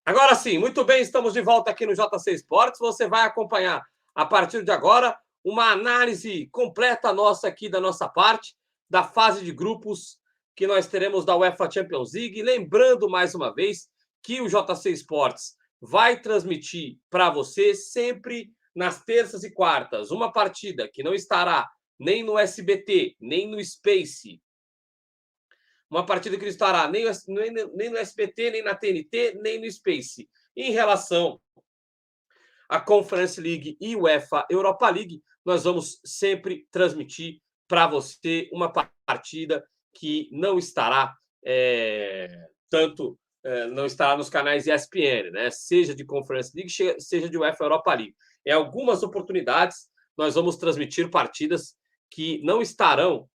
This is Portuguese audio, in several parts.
Agora sim, muito bem, estamos de volta aqui no JC Esportes. Você vai acompanhar, a partir de agora, uma análise completa nossa aqui da nossa parte, da fase de grupos que nós teremos da UEFA Champions League. Lembrando, mais uma vez, que o JC Esportes vai transmitir para você sempre nas terças e quartas uma partida que não estará nem no SBT, nem no Space, uma partida que não estará nem no SBT, nem na TNT, nem no Space. Em relação à Conference League e UEFA Europa League, nós vamos sempre transmitir para você uma partida que não estará não estará nos canais ESPN, né? Seja de Conference League, seja de UEFA Europa League. Em algumas oportunidades, nós vamos transmitir partidas que não estarão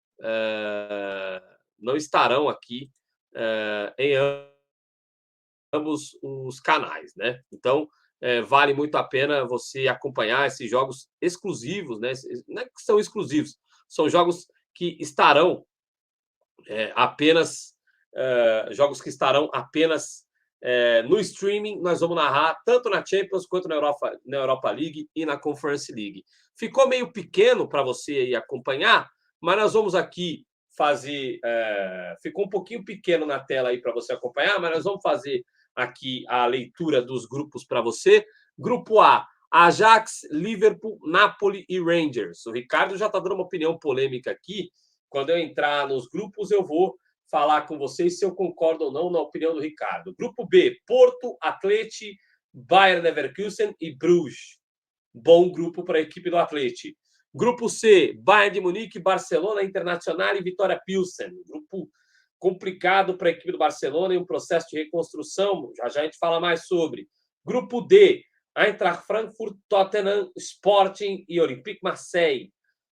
aqui em ambos os canais, né? Então, vale muito a pena você acompanhar esses jogos exclusivos, né? Não é que são exclusivos, são jogos que estarão apenas jogos que estarão apenas no streaming. Nós vamos narrar tanto na Champions quanto na Europa League e na Conference League. Ficou meio pequeno para você aí acompanhar, mas nós vamos aqui fazer. Ficou um pouquinho pequeno na tela aí para você acompanhar, mas nós vamos fazer aqui a leitura dos grupos para você. Grupo A: Ajax, Liverpool, Napoli e Rangers. O Ricardo já está dando uma opinião polêmica aqui. Quando eu entrar nos grupos, eu vou falar com vocês se eu concordo ou não na opinião do Ricardo. Grupo B: Porto, Atlético, Bayern Leverkusen e Bruges. Bom grupo para a equipe do Atlético. Grupo C: Bayern de Munique, Barcelona, Internacional e Vitória Pilsen. Grupo complicado para a equipe do Barcelona em um processo de reconstrução. Já já a gente fala mais sobre. Grupo D: Eintracht Frankfurt, Tottenham, Sporting e Olympique Marseille.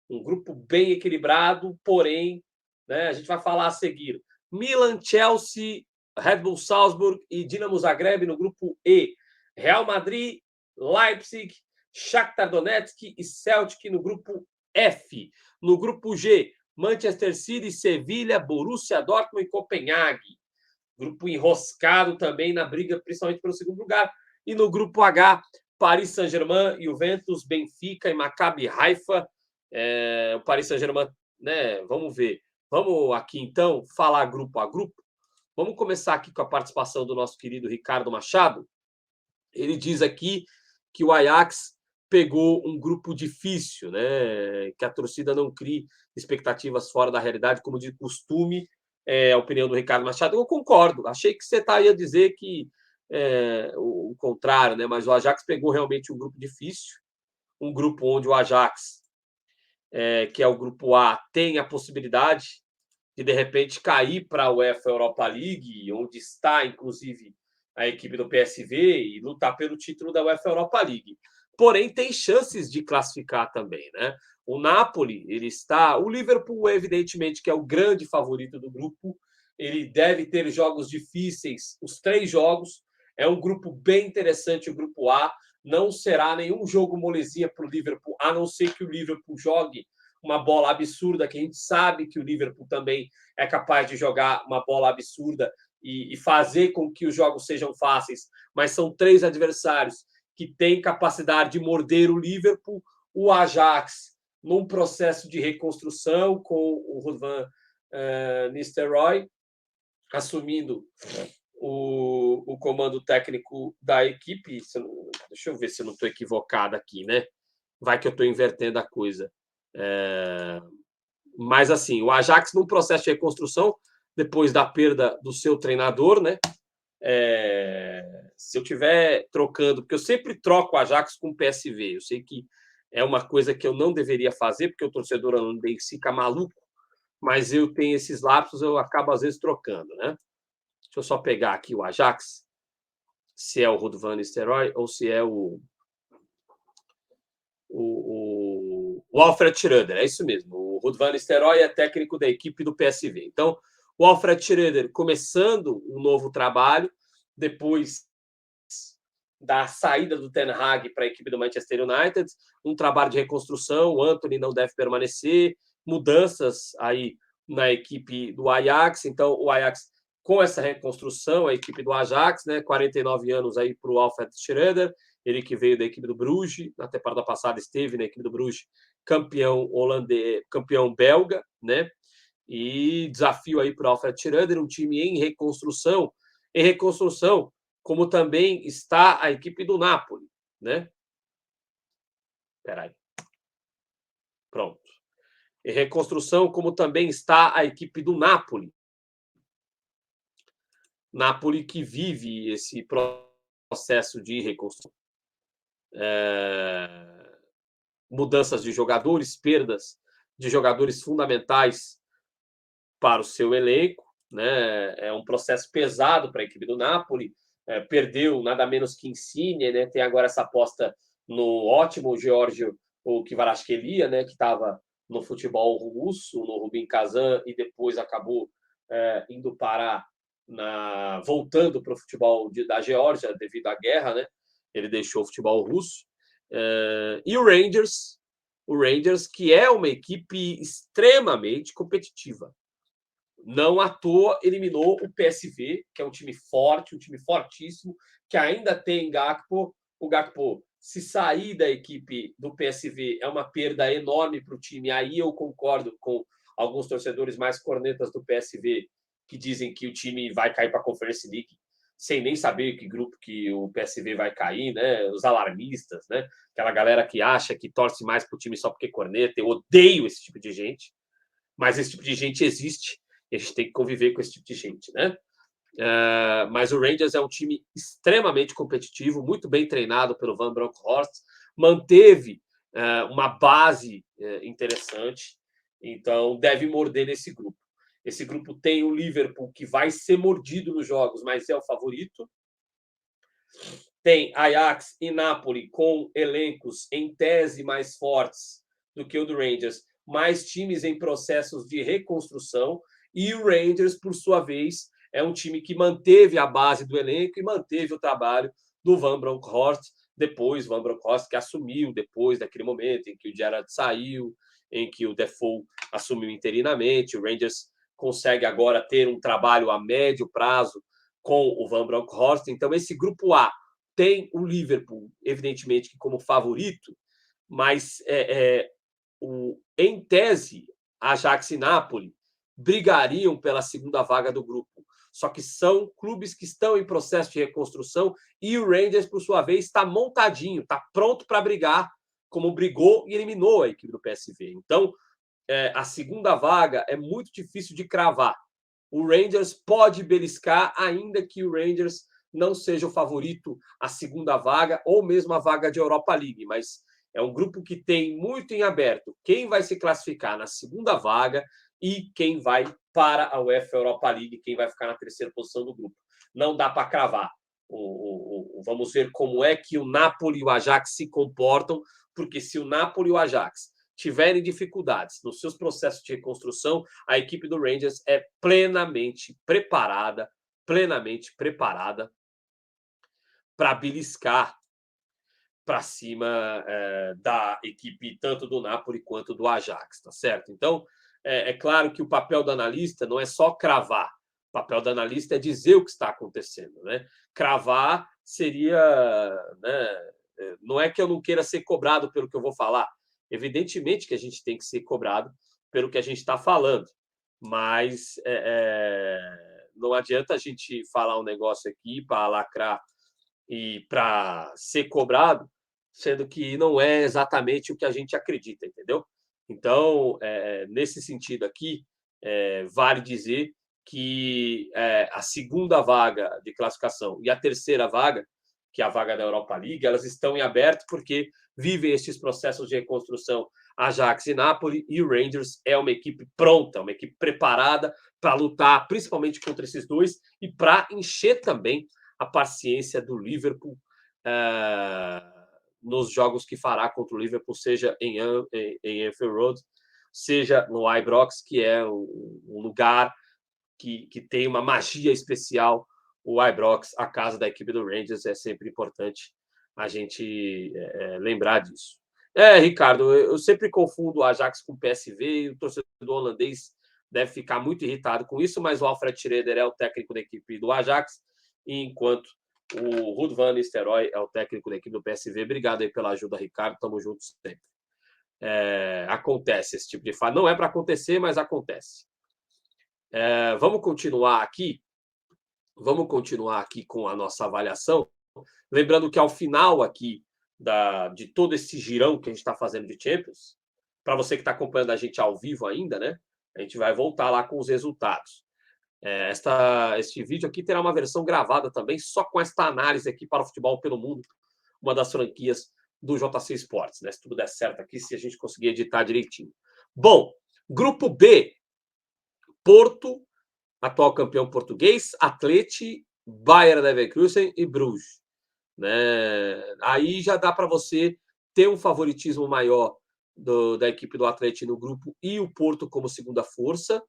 Um grupo bem equilibrado, porém, né, a gente vai falar a seguir. Milan, Chelsea, Red Bull Salzburg e Dinamo Zagreb no grupo E. Real Madrid, Leipzig, Shakhtar Donetsk e Celtic no grupo F. No grupo G, Manchester City, Sevilha, Borussia Dortmund e Copenhague. Grupo enroscado também na briga, principalmente pelo segundo lugar. E no grupo H, Paris Saint-Germain, Juventus, Benfica e Maccabi Haifa. O Paris Saint-Germain, né? Vamos ver. Vamos aqui, então, falar grupo a grupo. Vamos começar aqui com a participação do nosso querido Ricardo Machado. Ele diz aqui que o Ajax pegou um grupo difícil, né? Que a torcida não crie expectativas fora da realidade, como de costume. A opinião do Ricardo Machado. Eu concordo. Achei que você ia dizer que o contrário, né? Mas o Ajax pegou realmente um grupo difícil, um grupo onde o Ajax, que é o grupo A, tem a possibilidade de repente, cair para a UEFA Europa League, onde está, inclusive, a equipe do PSV, e lutar pelo título da UEFA Europa League. Porém, tem chances de classificar também, né? O Napoli, ele está... O Liverpool, evidentemente, que é o grande favorito do grupo, ele deve ter jogos difíceis, os 3 jogos. É um grupo bem interessante, o grupo A. Não será nenhum jogo molezinha para o Liverpool, a não ser que o Liverpool jogue uma bola absurda, que a gente sabe que o Liverpool também é capaz de jogar uma bola absurda e fazer com que os jogos sejam fáceis, mas são 3 adversários que têm capacidade de morder o Liverpool. O Ajax, num processo de reconstrução, com o Ruud van Nistelrooy assumindo o comando técnico da equipe. Deixa eu ver se eu não estou equivocado aqui, né? Vai que eu estou invertendo a coisa. Mas, assim, o Ajax, num processo de reconstrução, depois da perda do seu treinador, né? Se eu estiver trocando, porque eu sempre troco o Ajax com o PSV, eu sei que é uma coisa que eu não deveria fazer, porque o torcedor holandês fica maluco, mas eu tenho esses lapsos, eu acabo, às vezes, trocando, né? Deixa eu só pegar aqui o Ajax, se é o Ruud van Nistelrooy ou se é o Alfred Schröder, é isso mesmo. O Ruud van Nistelrooy é técnico da equipe do PSV. Então, o Alfred Schröder começando um novo trabalho, depois da saída do Ten Hag para a equipe do Manchester United, um trabalho de reconstrução. O Antony não deve permanecer, mudanças aí na equipe do Ajax. Então, o Ajax com essa reconstrução, a equipe do Ajax, né, 49 anos aí para o Alfred Schreuder, ele que veio da equipe do Bruges, na temporada passada esteve na equipe do Bruges, campeão holandês, campeão belga, né? E desafio aí para o Alfred Schreuder, um time em reconstrução, como também está a equipe do Napoli, né? Peraí. Pronto. Em reconstrução, como também está a equipe do Napoli. Napoli que vive esse processo de reconstrução. Mudanças de jogadores, perdas de jogadores fundamentais para o seu elenco, né? É um processo pesado para a equipe do Napoli. Perdeu nada menos que Insigne, né? Tem agora essa aposta no ótimo Giorgio Kvaratskhelia, né? Que estava no futebol russo, no Rubin Kazan, e depois acabou indo parar voltando para o futebol da Geórgia devido à guerra, né? Ele deixou o futebol russo. E o Rangers, que é uma equipe extremamente competitiva. Não à toa eliminou o PSV, que é um time forte, um time fortíssimo, que ainda tem Gakpo. O Gakpo, se sair da equipe do PSV, é uma perda enorme para o time. Aí eu concordo com alguns torcedores mais cornetas do PSV, que dizem que o time vai cair para a Conference League, sem nem saber que grupo que o PSV vai cair, né? Os alarmistas, né? Aquela galera que acha que torce mais para o time só porque corneta. Eu odeio esse tipo de gente, mas esse tipo de gente existe e a gente tem que conviver com esse tipo de gente, né? Mas o Rangers é um time extremamente competitivo, muito bem treinado pelo Van Bronckhorst, manteve uma base interessante, então deve morder nesse grupo. Esse grupo tem o Liverpool, que vai ser mordido nos jogos, mas é o favorito. Tem Ajax e Napoli com elencos em tese mais fortes do que o do Rangers, mais times em processos de reconstrução, e o Rangers, por sua vez, é um time que manteve a base do elenco e manteve o trabalho do Van Bronckhorst, depois Van Bronckhorst que assumiu depois daquele momento em que o Gerrard saiu, em que o Defoe assumiu interinamente. O Rangers consegue agora ter um trabalho a médio prazo com o Van Bronckhorst. Então, esse grupo A tem o Liverpool, evidentemente, que como favorito, mas em tese, Ajax e Napoli brigariam pela segunda vaga do grupo. Só que são clubes que estão em processo de reconstrução e o Rangers, por sua vez, está montadinho, está pronto para brigar, como brigou e eliminou a equipe do PSV. Então, a segunda vaga é muito difícil de cravar. O Rangers pode beliscar, ainda que o Rangers não seja o favorito à segunda vaga ou mesmo a vaga de Europa League, mas é um grupo que tem muito em aberto quem vai se classificar na segunda vaga e quem vai para a UEFA Europa League, quem vai ficar na terceira posição do grupo. Não dá para cravar. Vamos ver como é que o Napoli e o Ajax se comportam, porque se o Napoli e o Ajax tiverem dificuldades nos seus processos de reconstrução, a equipe do Rangers é plenamente preparada para beliscar para cima da equipe tanto do Napoli quanto do Ajax, tá certo? Então, é claro que o papel do analista não é só cravar. O papel do analista é dizer o que está acontecendo, né? Cravar seria, né? Não é que eu não queira ser cobrado pelo que eu vou falar. Evidentemente que a gente tem que ser cobrado pelo que a gente está falando, mas não adianta a gente falar um negócio aqui para lacrar e para ser cobrado, sendo que não é exatamente o que a gente acredita, entendeu? Então, nesse sentido aqui, vale dizer que a segunda vaga de classificação e a terceira vaga, que é a vaga da Europa League, elas estão em aberto porque vivem esses processos de reconstrução Ajax e Napoli, e o Rangers é uma equipe pronta, uma equipe preparada para lutar, principalmente contra esses dois, e para encher também a paciência do Liverpool nos jogos que fará contra o Liverpool, seja em Anfield Road, seja no Ibrox, que é um lugar que tem uma magia especial. O Ibrox, a casa da equipe do Rangers, é sempre importante a gente lembrar disso. Ricardo, eu sempre confundo o Ajax com o PSV, e o torcedor holandês deve ficar muito irritado com isso, mas o Alfred Schreuder é o técnico da equipe do Ajax, enquanto o Ruud van Nistelrooy é o técnico da equipe do PSV. Obrigado aí pela ajuda, Ricardo. Tamo juntos sempre. Acontece esse tipo de falha. Não é para acontecer, mas acontece. Vamos continuar aqui. Vamos continuar aqui com a nossa avaliação. Lembrando que ao final aqui de todo esse girão que a gente está fazendo de Champions, para você que está acompanhando a gente ao vivo ainda, né? A gente vai voltar lá com os resultados. Este vídeo aqui terá uma versão gravada também, só com esta análise aqui para o futebol pelo mundo, uma das franquias do JC Sports, né? Se tudo der certo aqui, se a gente conseguir editar direitinho. Bom, grupo B, Porto, atual campeão português, Atlético, Bayer Leverkusen e Bruges. Né? Aí já dá para você ter um favoritismo maior da equipe do Atlético no grupo e o Porto como segunda força.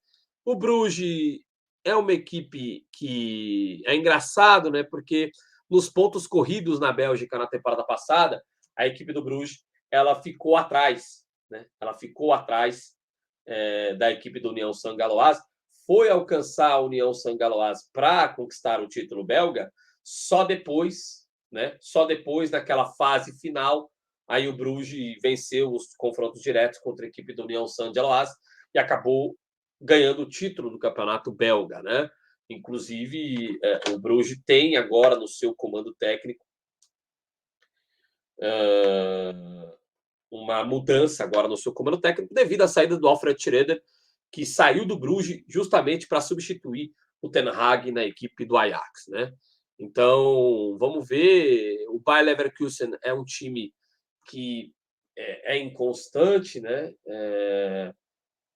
O Bruges é uma equipe que é engraçado, né? Porque nos pontos corridos na Bélgica na temporada passada, a equipe do Bruges ela ficou atrás, né? Ela ficou atrás da equipe do União Saint-Galoise, foi alcançar a União Saint-Galoise para conquistar o título belga só depois, né? Só depois daquela fase final. Aí o Bruges venceu os confrontos diretos contra a equipe do União Saint-Galoise e acabou ganhando o título do campeonato belga, né? Inclusive, o Bruges tem agora no seu comando técnico uma mudança agora no seu comando técnico devido à saída do Alfred Schreuder, que saiu do Bruges justamente para substituir o Ten Hag na equipe do Ajax, né? Então, vamos ver. O Bayer Leverkusen é um time que é inconstante, né?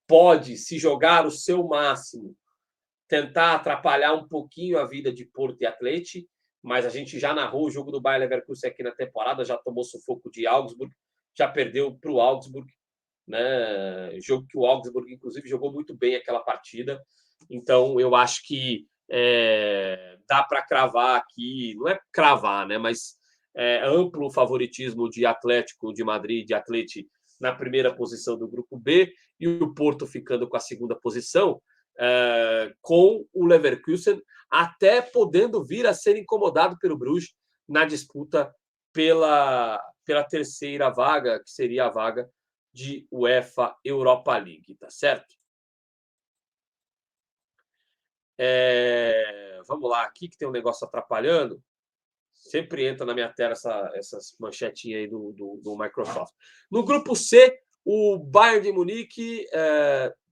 Pode, se jogar o seu máximo, tentar atrapalhar um pouquinho a vida de Porto e Atlético, mas a gente já narrou o jogo do Bayer Leverkusen aqui na temporada, já tomou sufoco de Augsburg, já perdeu para o Augsburg, né? Jogo que o Augsburg, inclusive, jogou muito bem aquela partida. Então, eu acho que dá para cravar aqui, não é cravar, né? Mas amplo favoritismo de Atlético de Madrid, de Atlético na primeira posição do grupo B e o Porto ficando com a segunda posição, com o Leverkusen até podendo vir a ser incomodado pelo Bruges na disputa pela terceira vaga, que seria a vaga de UEFA Europa League, tá certo? Vamos lá, aqui que tem um negócio atrapalhando. Sempre entra na minha tela essas manchetinhas aí do Microsoft. No grupo C, o Bayern de Munique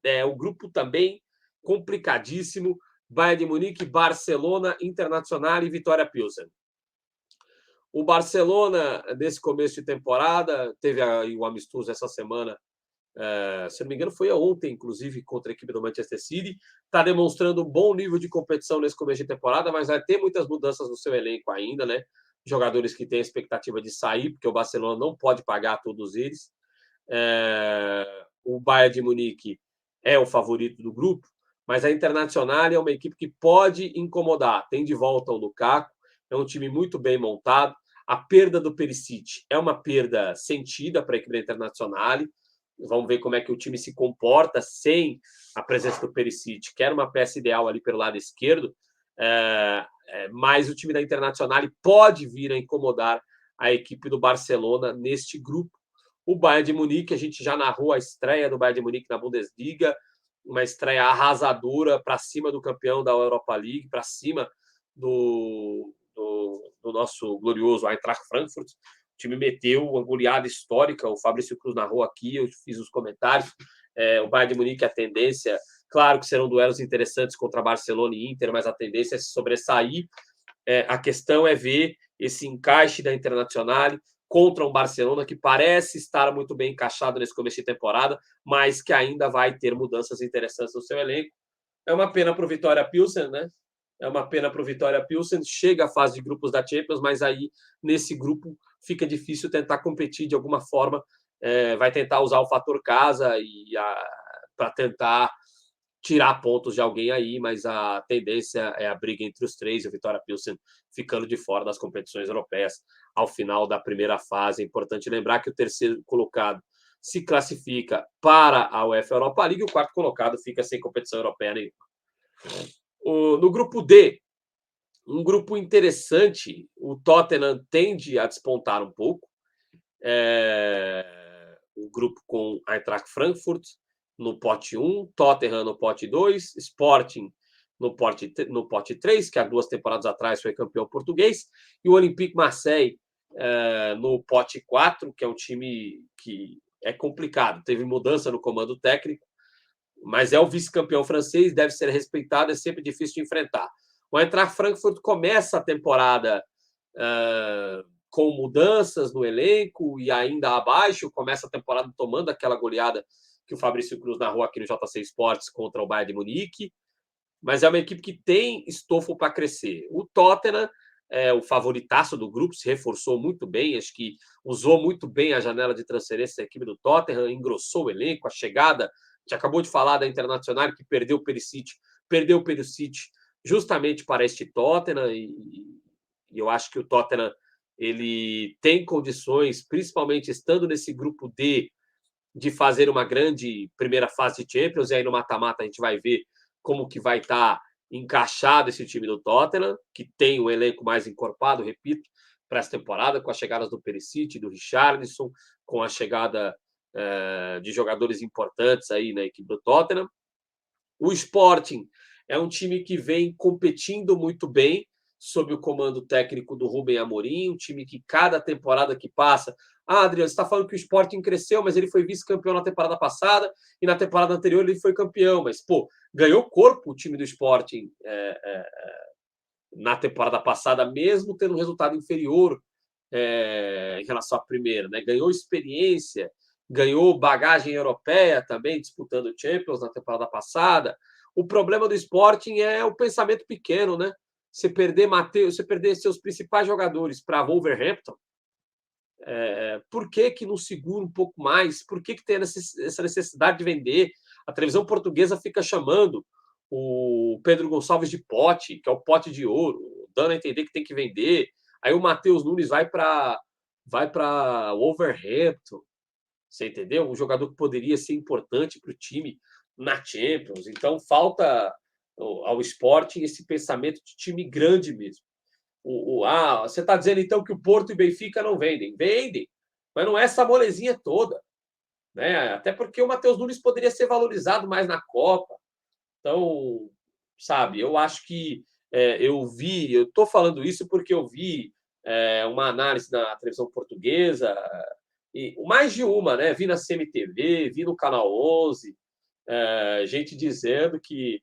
é o grupo também complicadíssimo. Bayern de Munique, Barcelona, Internacional e Vitória Pilsen. O Barcelona, nesse começo de temporada, teve o amistoso essa semana, se não me engano, foi ontem, inclusive, contra a equipe do Manchester City. Está demonstrando um bom nível de competição nesse começo de temporada, mas vai ter muitas mudanças no seu elenco ainda, né? Jogadores que têm a expectativa de sair, porque o Barcelona não pode pagar todos eles. O Bayern de Munique é o favorito do grupo, mas a Internacional é uma equipe que pode incomodar. Tem de volta o Lukaku, é um time muito bem montado. A perda do Perisic é uma perda sentida para a equipe da Internacional. Vamos ver como é que o time se comporta sem a presença do Perisic, que era uma peça ideal ali pelo lado esquerdo. Mas o time da Internacional pode vir a incomodar a equipe do Barcelona neste grupo. O Bayern de Munique, a gente já narrou a estreia do Bayern de Munique na Bundesliga, uma estreia arrasadora para cima do campeão da Europa League, para cima do nosso glorioso Eintracht Frankfurt. O time meteu uma goleada histórica, o Fabrício Cruz narrou aqui, eu fiz os comentários. O Bayern de Munique, a tendência, claro que serão duelos interessantes contra Barcelona e Inter, mas a tendência é se sobressair. A questão é ver esse encaixe da Internacional contra um Barcelona que parece estar muito bem encaixado nesse começo de temporada, mas que ainda vai ter mudanças interessantes no seu elenco. É uma pena para o Vitória Pilsen, né? É uma pena para o Vitória Pilsen. Chega à fase de grupos da Champions, mas aí, nesse grupo, fica difícil tentar competir de alguma forma. Vai tentar usar o fator casa para tentar tirar pontos de alguém aí, mas a tendência é a briga entre os três, e o Vitória Pilsen ficando de fora das competições europeias ao final da primeira fase. É importante lembrar que o terceiro colocado se classifica para a UEFA Europa League, e o quarto colocado fica sem competição europeia nenhuma. No grupo D, um grupo interessante, o Tottenham tende a despontar um pouco. O grupo com Eintracht Frankfurt no pote 1, Tottenham no pote 2, Sporting no pote 3, que há 2 temporadas atrás foi campeão português, e o Olympique Marseille no pote 4, que é um time que é complicado. Teve mudança no comando técnico, mas é o vice-campeão francês, deve ser respeitado, é sempre difícil de enfrentar. O Eintracht Frankfurt começa a temporada com mudanças no elenco e ainda abaixo, começa a temporada tomando aquela goleada que o Fabrício Cruz narrou aqui no JC Esportes contra o Bayern de Munique, mas é uma equipe que tem estofo para crescer. O Tottenham é o favoritaço do grupo, se reforçou muito bem, acho que usou muito bem a janela de transferência da equipe do Tottenham, engrossou o elenco, a chegada, a gente acabou de falar da Internacional, que perdeu o Perisic justamente para este Tottenham, e eu acho que o Tottenham ele tem condições, principalmente estando nesse grupo D, de fazer uma grande primeira fase de Champions, e aí no mata-mata a gente vai ver como que vai estar encaixado esse time do Tottenham, que tem um elenco mais encorpado, repito, para essa temporada, com as chegadas do Perisic, do Richarlison, com a chegada de jogadores importantes aí na equipe do Tottenham. O Sporting é um time que vem competindo muito bem sob o comando técnico do Rubem Amorim, um time que cada temporada que passa... Adriano, você está falando que o Sporting cresceu, mas ele foi vice-campeão na temporada passada e na temporada anterior ele foi campeão. Mas, ganhou corpo o time do Sporting na temporada passada, mesmo tendo um resultado inferior em relação à primeira, né? Ganhou experiência, ganhou bagagem europeia também, disputando o Champions na temporada passada. O problema do Sporting é o pensamento pequeno, né? Você perder seus principais jogadores para Wolverhampton, por que não segura um pouco mais? Por que tem essa necessidade de vender? A televisão portuguesa fica chamando o Pedro Gonçalves de pote, que é o pote de ouro, dando a entender que tem que vender. Aí o Matheus Nunes vai para Wolverhampton, você entendeu? Um jogador que poderia ser importante para o time na Champions. Então falta ao Sporting esse pensamento de time grande mesmo. Você está dizendo então que o Porto e o Benfica não vendem? Vendem, mas não é essa molezinha toda, né? Até porque o Matheus Nunes poderia ser valorizado mais na Copa. Então, sabe, eu acho que eu estou falando isso porque eu vi uma análise na televisão portuguesa, e mais de uma, né? Vi na CMTV, vi no Canal 11, gente dizendo que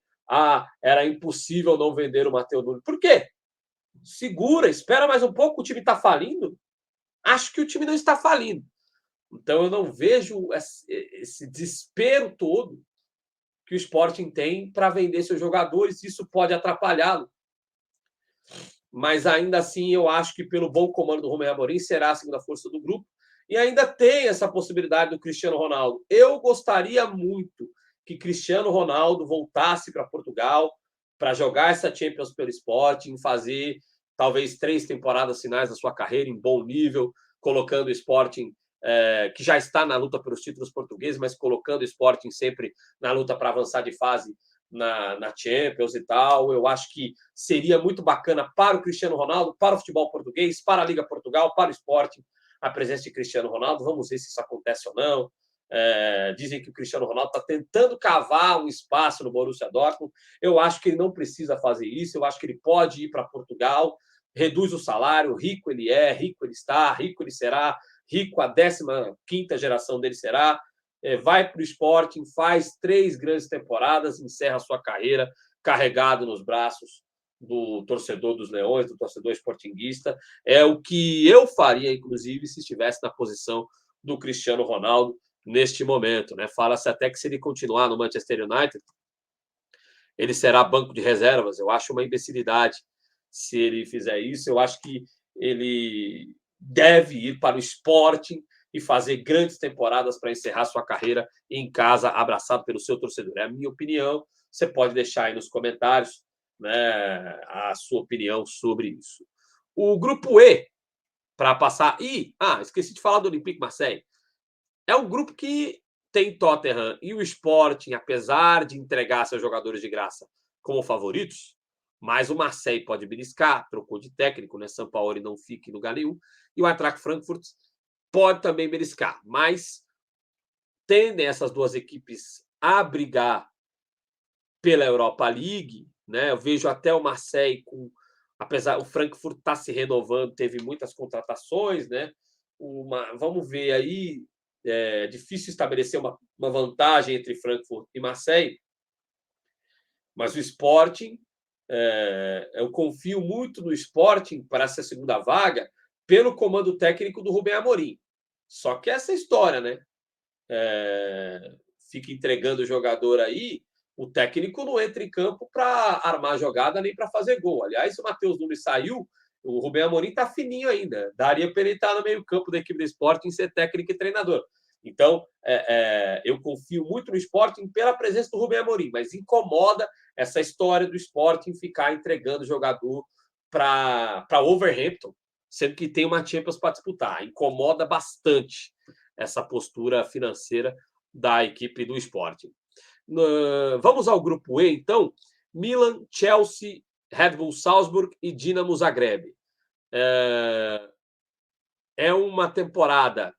era impossível não vender o Matheus Nunes. Por quê? Segura, espera mais um pouco, o time está falindo? Acho que o time não está falindo. Então eu não vejo esse desespero todo que o Sporting tem para vender seus jogadores, isso pode atrapalhá-lo. Mas ainda assim eu acho que pelo bom comando do Rubem Amorim será a segunda força do grupo, e ainda tem essa possibilidade do Cristiano Ronaldo. Eu gostaria muito que Cristiano Ronaldo voltasse para Portugal para jogar essa Champions pelo Sporting, fazer talvez 3 temporadas finais da sua carreira em bom nível, colocando o Sporting, que já está na luta pelos títulos portugueses, mas colocando o Sporting sempre na luta para avançar de fase na Champions e tal. Eu acho que seria muito bacana para o Cristiano Ronaldo, para o futebol português, para a Liga Portugal, para o Sporting, a presença de Cristiano Ronaldo. Vamos ver se isso acontece ou não. Dizem que o Cristiano Ronaldo está tentando cavar um espaço no Borussia Dortmund. Eu acho que ele não precisa fazer isso. Eu acho que ele pode ir para Portugal, reduz o salário, rico ele é, rico ele está, rico ele será, rico a 15ª geração dele será. Vai para o Sporting, faz 3 grandes temporadas, encerra a sua carreira carregado nos braços do torcedor dos Leões, do torcedor sportinguista. É o que eu faria, inclusive, se estivesse na posição do Cristiano Ronaldo neste momento, né? Fala-se até que se ele continuar no Manchester United, ele será banco de reservas. Eu acho uma imbecilidade se ele fizer isso. Eu acho que ele deve ir para o Sporting e fazer grandes temporadas para encerrar sua carreira em casa, abraçado pelo seu torcedor. É a minha opinião. Você pode deixar aí nos comentários, né, a sua opinião sobre isso. O grupo E, para passar... esqueci de falar do Olympique Marseille. É um grupo que tem Tottenham e o Sporting, apesar de entregar seus jogadores de graça como favoritos, mas o Marseille pode beliscar, trocou de técnico, né? Sampaoli não fica em lugar nenhum, e o Eintracht Frankfurt pode também beliscar, mas tendem essas duas equipes a brigar pela Europa League, né? Eu vejo até o Marseille com, apesar o Frankfurt está se renovando, teve muitas contratações, né? Vamos ver aí, é difícil estabelecer uma vantagem entre Frankfurt e Marseille, mas o Sporting, eu confio muito no Sporting para essa segunda vaga pelo comando técnico do Rubem Amorim. Só que essa história, né? Fica entregando o jogador aí, o técnico não entra em campo para armar jogada nem para fazer gol. Aliás, se o Matheus Nunes saiu, o Rubem Amorim está fininho ainda. Daria para ele estar no meio-campo da equipe do Sporting, ser técnico e treinador. Então, eu confio muito no Sporting pela presença do Rubem Amorim, mas incomoda essa história do Sporting ficar entregando jogador para Wolverhampton, sendo que tem uma Champions para disputar. Incomoda bastante essa postura financeira da equipe do Sporting. Vamos ao grupo E, então. Milan, Chelsea, Red Bull Salzburg e Dinamo Zagreb. É uma temporada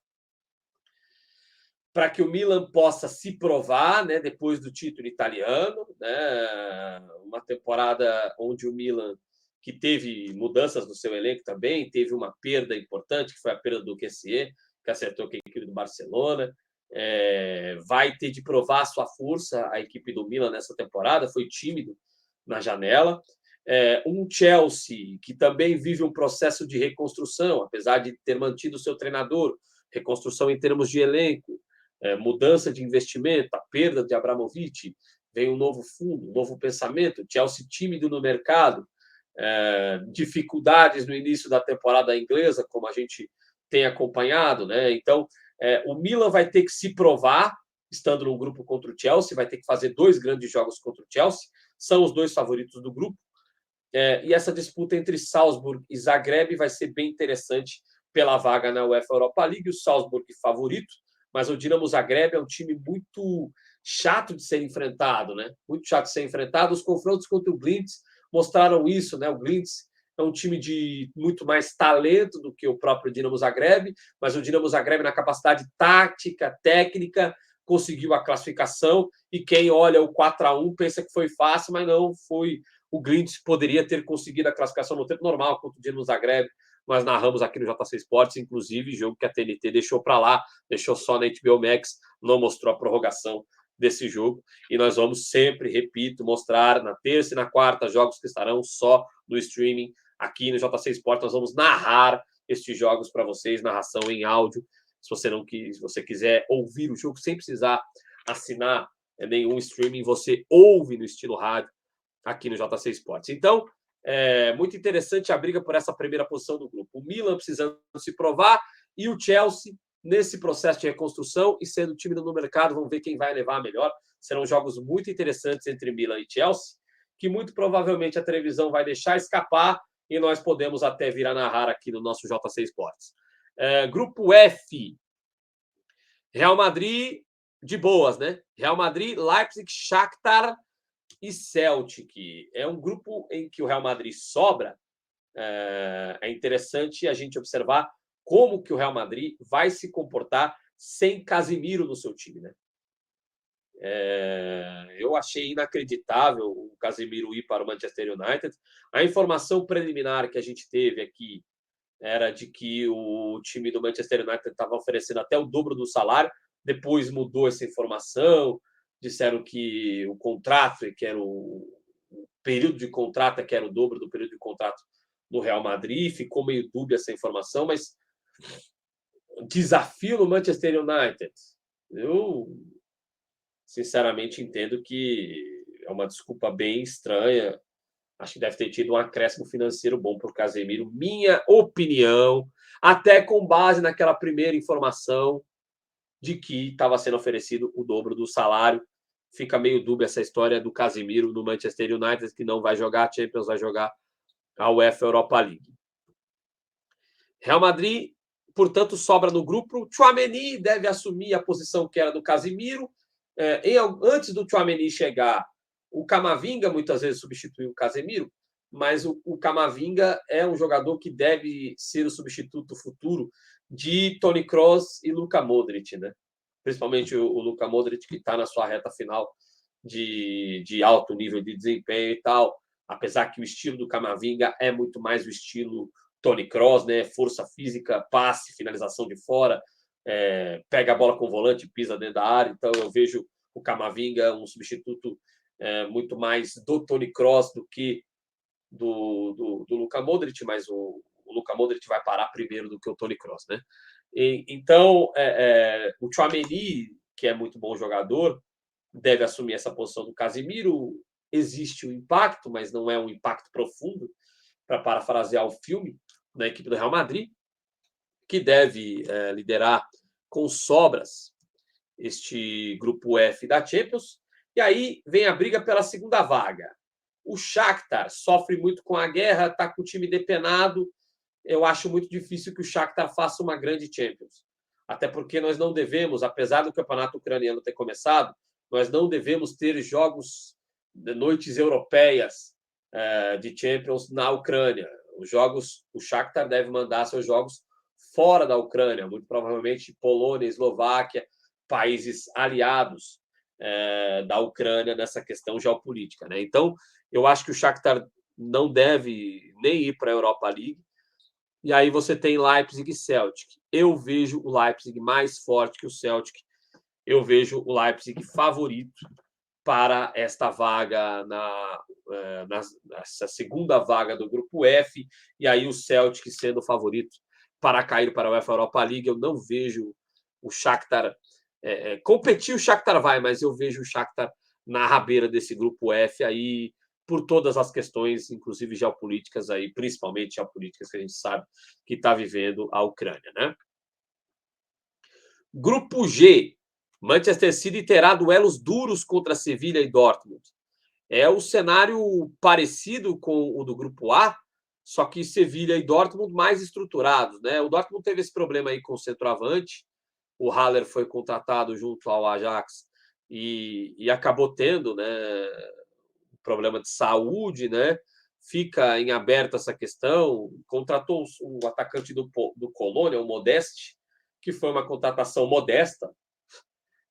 para que o Milan possa se provar, né, depois do título italiano, né, uma temporada onde o Milan, que teve mudanças no seu elenco também, teve uma perda importante, que foi a perda do QCE, que acertou com a equipe do Barcelona, vai ter de provar a sua força a equipe do Milan nessa temporada, foi tímido na janela. Um Chelsea que também vive um processo de reconstrução, apesar de ter mantido o seu treinador, reconstrução em termos de elenco, mudança de investimento, a perda de Abramovich, vem um novo fundo, um novo pensamento, Chelsea tímido no mercado, dificuldades no início da temporada inglesa, como a gente tem acompanhado, né? Então, o Milan vai ter que se provar, estando no grupo contra o Chelsea, vai ter que fazer 2 grandes jogos contra o Chelsea, são os 2 favoritos do grupo, e essa disputa entre Salzburg e Zagreb vai ser bem interessante pela vaga na UEFA Europa League, o Salzburg favorito, mas o Dinamo Zagreb é um time muito chato de ser enfrentado, né? Muito chato de ser enfrentado. Os confrontos contra o Glintz mostraram isso, né? O Glintz é um time de muito mais talento do que o próprio Dinamo Zagreb, mas o Dinamo Zagreb, na capacidade tática, técnica, conseguiu a classificação, e quem olha o 4-1 pensa que foi fácil, mas não foi. O Glintz poderia ter conseguido a classificação no tempo normal contra o Dinamo Zagreb. Nós narramos aqui no JC Sports, inclusive, jogo que a TNT deixou para lá, deixou só na HBO Max, não mostrou a prorrogação desse jogo. E nós vamos sempre, repito, mostrar na terça e na quarta jogos que estarão só no streaming. Aqui no JC Sports nós vamos narrar estes jogos para vocês, narração em áudio. Se você quiser ouvir o jogo sem precisar assinar nenhum streaming, você ouve no estilo rádio aqui no JC Sports. Então, muito interessante a briga por essa primeira posição do grupo. O Milan precisando se provar e o Chelsea nesse processo de reconstrução e sendo tímido no mercado. Vamos ver quem vai levar a melhor. Serão jogos muito interessantes entre Milan e Chelsea, que muito provavelmente a televisão vai deixar escapar e nós podemos até vir a narrar aqui no nosso JC Sports. Grupo F. Real Madrid de boas, né? Real Madrid, Leipzig, Shakhtar e Celtic. É um grupo em que o Real Madrid sobra. É interessante a gente observar como que o Real Madrid vai se comportar sem Casemiro no seu time, né? Eu achei inacreditável o Casemiro ir para o Manchester United. A informação preliminar que a gente teve aqui era de que o time do Manchester United estava oferecendo até o dobro do salário. Depois mudou essa informação, disseram que o contrato, que era o período de contrato, que era o dobro do período de contrato no Real Madrid. Ficou meio dúbia essa informação, mas desafio no Manchester United. Eu, sinceramente, entendo que é uma desculpa bem estranha. Acho que deve ter tido um acréscimo financeiro bom para o Casemiro. Minha opinião, até com base naquela primeira informação de que estava sendo oferecido o dobro do salário. Fica meio dúbia essa história do Casemiro no Manchester United, que não vai jogar a Champions, vai jogar a UEFA Europa League. Real Madrid portanto, sobra no grupo. O Tchouaméni deve assumir a posição que era do Casemiro. Antes do Tchouaméni chegar, o Camavinga muitas vezes substituiu o Casemiro, mas o Camavinga é um jogador que deve ser o substituto futuro de Toni Kroos e Luka Modric, né? Principalmente o Luka Modric, que está na sua reta final de alto nível de desempenho e tal, apesar que o estilo do Camavinga é muito mais o estilo Toni Kroos, né? Força física, passe, finalização de fora, pega a bola com o volante, pisa dentro da área. Então eu vejo o Camavinga um substituto muito mais do Toni Kroos do que do Luka Modric, mas o Luka Modric vai parar primeiro do que o Toni Kroos, né? Então, o Tchouaméni, que é muito bom jogador, deve assumir essa posição do Casemiro. Existe um impacto, mas não é um impacto profundo, para parafrasear o filme, na equipe do Real Madrid, que deve liderar com sobras este grupo F da Champions. E aí vem a briga pela segunda vaga. O Shakhtar sofre muito com a guerra, está com o time depenado. Eu acho muito difícil que o Shakhtar faça uma grande Champions. Até porque nós não devemos, apesar do campeonato ucraniano ter começado, nós não devemos ter jogos de noites europeias de Champions na Ucrânia. O Shakhtar deve mandar seus jogos fora da Ucrânia, muito provavelmente Polônia, Eslováquia, países aliados da Ucrânia nessa questão geopolítica, né? Então, eu acho que o Shakhtar não deve nem ir para a Europa League. E aí você tem Leipzig e Celtic. Eu vejo o Leipzig mais forte que o Celtic. Eu vejo o Leipzig favorito para esta vaga, nessa segunda vaga do grupo F, e aí o Celtic sendo o favorito para cair para a UEFA Europa League. Eu não vejo o Shakhtar competir, o Shakhtar vai, mas eu vejo o Shakhtar na rabeira desse grupo F aí, por todas as questões, inclusive geopolíticas aí, principalmente geopolíticas que a gente sabe que está vivendo a Ucrânia, né? Grupo G, Manchester City terá duelos duros contra Sevilha e Dortmund. É o cenário parecido com o do grupo A, só que Sevilha e Dortmund mais estruturados, né? O Dortmund teve esse problema aí com o centroavante. O Haller foi contratado junto ao Ajax e acabou tendo, né, problema de saúde, né? Fica em aberto essa questão. Contratou o atacante do Colônia, o Modeste, que foi uma contratação modesta,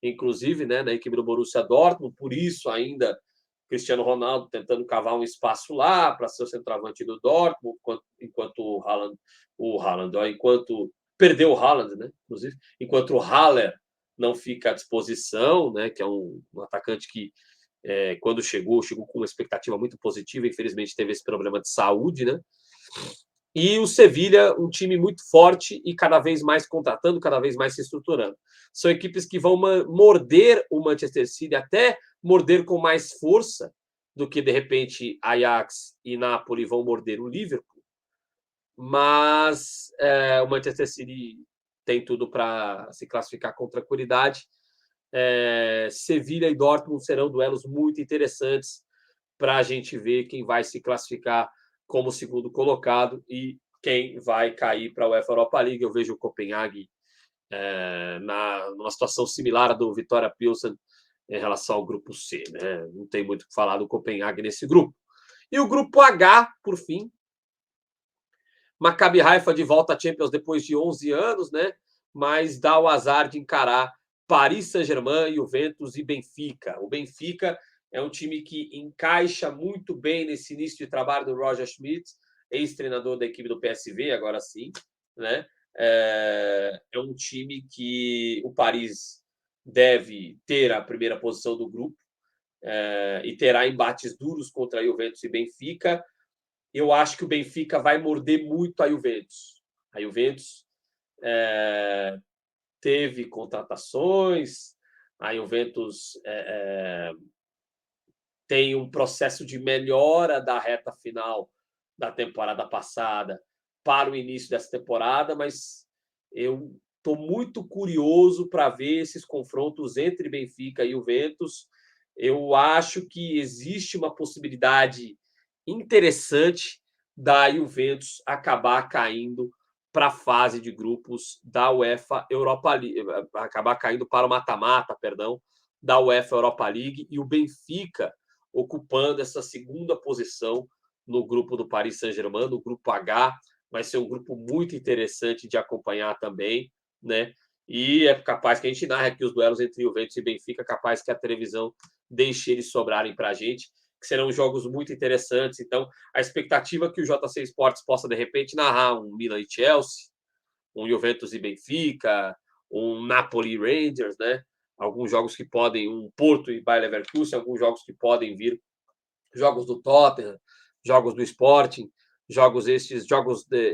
inclusive, né, na equipe do Borussia Dortmund. Por isso, ainda Cristiano Ronaldo tentando cavar um espaço lá para ser o centroavante do Dortmund, enquanto enquanto perdeu o Haaland, né? Inclusive, enquanto o Haller não fica à disposição, né? Que é um atacante que quando chegou com uma expectativa muito positiva. Infelizmente teve esse problema de saúde, né? E o Sevilha, um time muito forte e cada vez mais contratando, cada vez mais se estruturando. São equipes que vão morder o Manchester City, até morder com mais força do que, de repente, Ajax e Napoli vão morder o Liverpool. Mas o Manchester City tem tudo para se classificar com tranquilidade. Sevilha e Dortmund serão duelos muito interessantes para a gente ver quem vai se classificar como segundo colocado e quem vai cair para a UEFA Europa League. Eu vejo o Copenhague numa situação similar à do Vitória Pilsen em relação ao grupo C, né? Não tem muito o que falar do Copenhague nesse grupo. E o grupo H, por fim, Maccabi Haifa de volta à Champions depois de 11 anos, né? Mas dá o azar de encarar Paris Saint-Germain, Juventus e Benfica. O Benfica é um time que encaixa muito bem nesse início de trabalho do Roger Schmidt, ex-treinador da equipe do PSV, agora sim, né? É um time que o Paris deve ter a primeira posição do grupo e terá embates duros contra a Juventus e Benfica. Eu acho que o Benfica vai morder muito a Juventus. A Juventus teve contratações, a Juventus tem um processo de melhora da reta final da temporada passada para o início dessa temporada, mas eu estou muito curioso para ver esses confrontos entre Benfica e Juventus. Eu acho que existe uma possibilidade interessante da Juventus acabar caindo para a fase de grupos da UEFA Europa League, acabar caindo para o mata-mata, perdão, da UEFA Europa League, e o Benfica ocupando essa segunda posição no grupo do Paris Saint-Germain, no grupo H. Vai ser um grupo muito interessante de acompanhar também, né? E é capaz que a gente narre aqui os duelos entre Juventus e Benfica, capaz que a televisão deixe eles sobrarem para a gente, que serão jogos muito interessantes. Então, a expectativa é que o JC Sports possa, de repente, narrar um Milan e Chelsea, um Juventus e Benfica, um Napoli e Rangers, né? Alguns jogos que podem, um Porto e Bayer Leverkusen, alguns jogos que podem vir, jogos do Tottenham, jogos do Sporting, jogos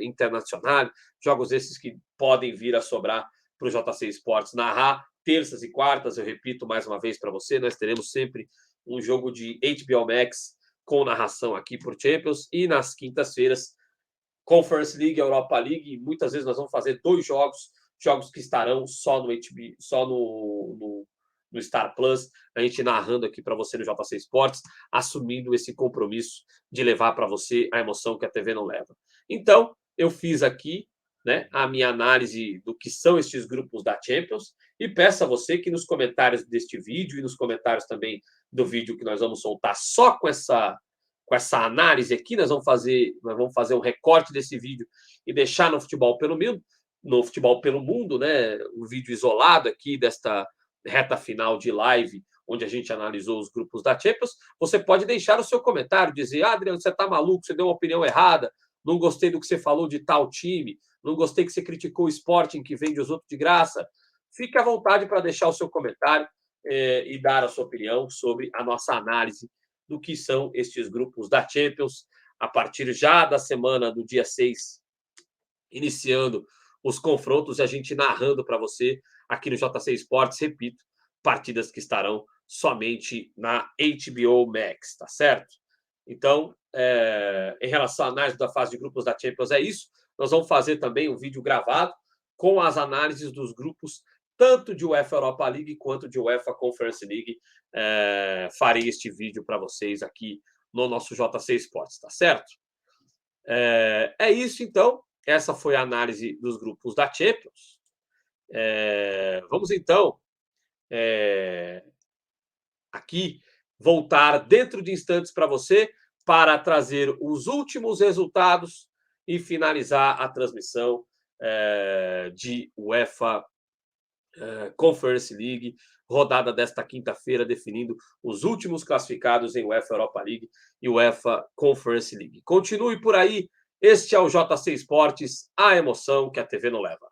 internacionais, jogos esses que podem vir a sobrar para o JC Sports narrar. Terças e quartas, eu repito mais uma vez para você, nós teremos sempre um jogo de HBO Max com narração aqui por Champions, e nas quintas-feiras, Conference League, Europa League, e muitas vezes nós vamos fazer 2 jogos que estarão só no HBO, só no Star Plus, a gente narrando aqui para você no JC Sports, assumindo esse compromisso de levar para você a emoção que a TV não leva. Então, eu fiz aqui, né, a minha análise do que são estes grupos da Champions, e peço a você que nos comentários deste vídeo e nos comentários também do vídeo que nós vamos soltar só com essa análise aqui, nós vamos fazer um recorte desse vídeo e deixar no Futebol pelo Mundo, né, um vídeo isolado aqui desta reta final de live, onde a gente analisou os grupos da Champions. Você pode deixar o seu comentário, dizer: Adriano, você está maluco, você deu uma opinião errada, não gostei do que você falou de tal time, não gostei que você criticou o Sporting, que vende os outros de graça. Fique à vontade para deixar o seu comentário e dar a sua opinião sobre a nossa análise do que são estes grupos da Champions, a partir já da semana do dia 6, iniciando os confrontos e a gente narrando para você aqui no JC Sports, repito, partidas que estarão somente na HBO Max, tá certo? Então, em relação à análise da fase de grupos da Champions, é isso. Nós vamos fazer também um vídeo gravado com as análises dos grupos, tanto de UEFA Europa League quanto de UEFA Conference League. Farei este vídeo para vocês aqui no nosso JC Sports, tá certo? É isso, então. Essa foi a análise dos grupos da Champions. Vamos, então, aqui voltar dentro de instantes para você para trazer os últimos resultados e finalizar a transmissão de UEFA Conference League, rodada desta quinta-feira, definindo os últimos classificados em UEFA Europa League e UEFA Conference League. Continue por aí. Este é o JC Esportes, a emoção que a TV não leva.